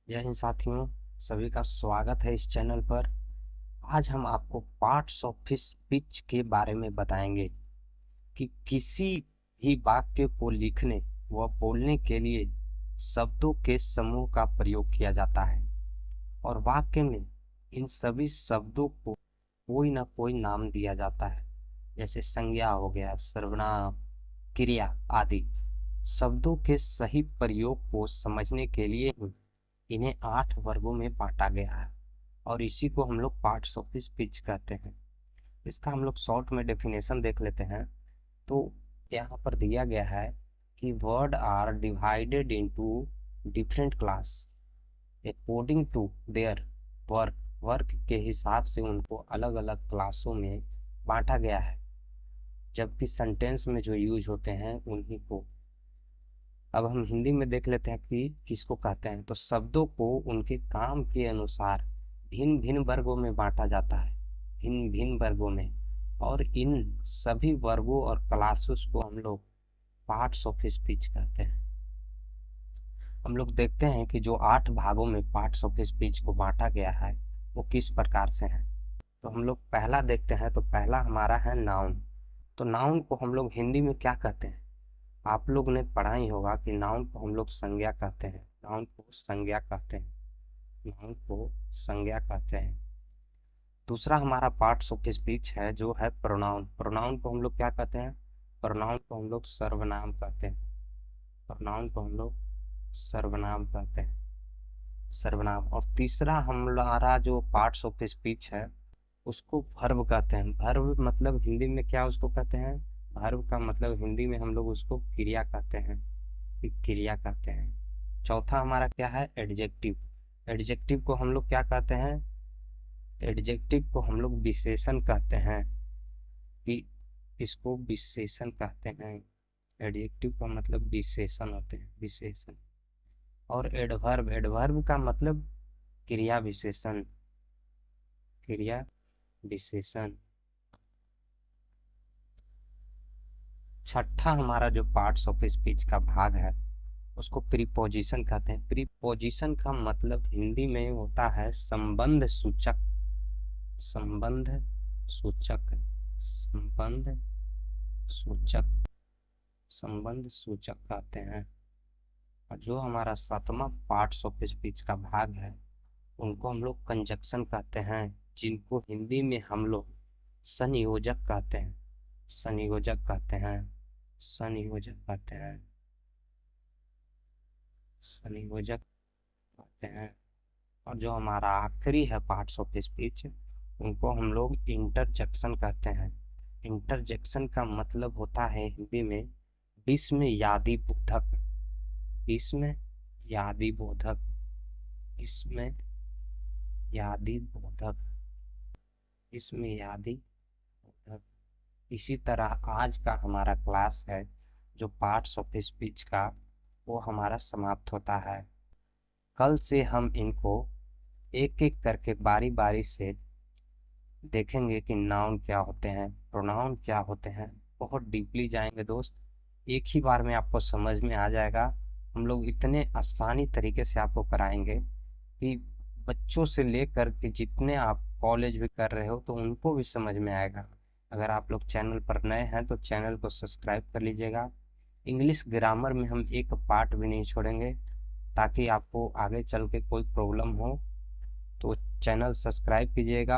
जय हिंद साथियों, सभी का स्वागत है इस चैनल पर। आज हम आपको पार्ट्स ऑफ स्पीच के बारे में बताएंगे कि किसी भी वाक्य को लिखने व बोलने के लिए शब्दों के समूह का प्रयोग किया जाता है और वाक्य में इन सभी शब्दों को कोई ना कोई नाम दिया जाता है, जैसे संज्ञा हो गया, सर्वनाम, क्रिया आदि। शब्दों के सही प्रयोग को समझने के लिए इन्हें 8 वर्गों में बांटा गया है और इसी को हम लोग पार्ट्स ऑफ स्पीच कहते हैं। इसका हम लोग शॉर्ट में डेफिनेशन देख लेते हैं। तो यहाँ पर दिया गया है कि word are divided into different class according to their work. Work के हिसाब से उनको अलग अलग क्लासों में बांटा गया है, जबकि सेंटेंस में जो यूज होते हैं उन्हीं को। अब हम हिंदी में देख लेते हैं कि किसको कहते हैं। तो शब्दों को उनके काम के अनुसार भिन्न भिन्न वर्गों में बांटा जाता है, भिन्न भिन्न वर्गों में। और इन सभी वर्गों और क्लासेस को हम लोग पार्ट्स ऑफ स्पीच कहते हैं। हम लोग देखते हैं कि जो 8 भागों में पार्ट्स ऑफ स्पीच को बांटा गया है वो किस प्रकार से है। तो हम लोग पहला देखते हैं। तो पहला हमारा है नाउन। तो नाउन को हम लोग हिंदी में क्या कहते हैं? आप लोग ने पढ़ा ही होगा कि नाउन को हम लोग संज्ञा कहते हैं। नाउन को संज्ञा कहते हैं। नाउन को संज्ञा कहते हैं। दूसरा हमारा पार्ट्स ऑफ स्पीच है जो है प्रोनाउन। प्रोनाउन को हम लोग क्या कहते हैं? प्रोनाउन को हम लोग सर्वनाम कहते हैं। प्रोनाउन को हम लोग सर्वनाम कहते हैं, सर्वनाम। और तीसरा हमारा जो पार्ट्स ऑफ स्पीच है उसको वर्ब कहते हैं। वर्ब मतलब हिंदी में क्या उसको कहते हैं? वर्ब का मतलब हिंदी में हम लोग उसको क्रिया कहते हैं, क्रिया कहते हैं। चौथा हमारा क्या है? एडजेक्टिव। एडजेक्टिव को हम लोग क्या कहते हैं? एडजेक्टिव को हम लोग विशेषण कहते हैं, कि इसको विशेषण कहते हैं। एडजेक्टिव का मतलब विशेषण होते हैं, विशेषण। और एडवर्ब, एडवर्ब का मतलब क्रिया विशेषण, क्रिया विशेषण। छठा हमारा जो पार्ट्स ऑफ स्पीच का भाग है उसको प्रीपोजिशन कहते हैं। प्रीपोजिशन का मतलब हिंदी में होता है संबंध सूचक, संबंध सूचक, संबंध सूचक, संबंध सूचक कहते हैं। और जो हमारा सातवां पार्ट्स ऑफ स्पीच का भाग है उनको हम लोग कंजक्शन कहते हैं, जिनको हिंदी में हम लोग संयोजक कहते हैं, संयोजक कहते हैं, संयोजक कहते हैं, संयोजक कहते हैं। और जो हमारा आखिरी है पार्ट्स ऑफ स्पीच उनको हम लोग इंटरजेक्शन कहते हैं। इंटरजेक्शन का मतलब होता है हिंदी में विस्मय यादि बोधक, विस्मय यादि बोधक, इसमें यादि बोधक, इसमें यादि बोधक। इसी तरह आज का हमारा क्लास है जो पार्ट्स ऑफ स्पीच का, वो हमारा समाप्त होता है। कल से हम इनको एक एक करके बारी बारी से देखेंगे कि नाउन क्या होते हैं, प्रोनाउन क्या होते हैं। बहुत डीपली जाएंगे दोस्त, एक ही बार में आपको समझ में आ जाएगा। हम लोग इतने आसानी तरीके से आपको कराएंगे कि बच्चों से लेकर के जितने आप कॉलेज भी कर रहे हो तो उनको भी समझ में आएगा। अगर आप लोग चैनल पर नए हैं तो चैनल को सब्सक्राइब कर लीजिएगा। इंग्लिश ग्रामर में हम एक पार्ट भी नहीं छोड़ेंगे, ताकि आपको आगे चल के कोई प्रॉब्लम हो तो चैनल सब्सक्राइब कीजिएगा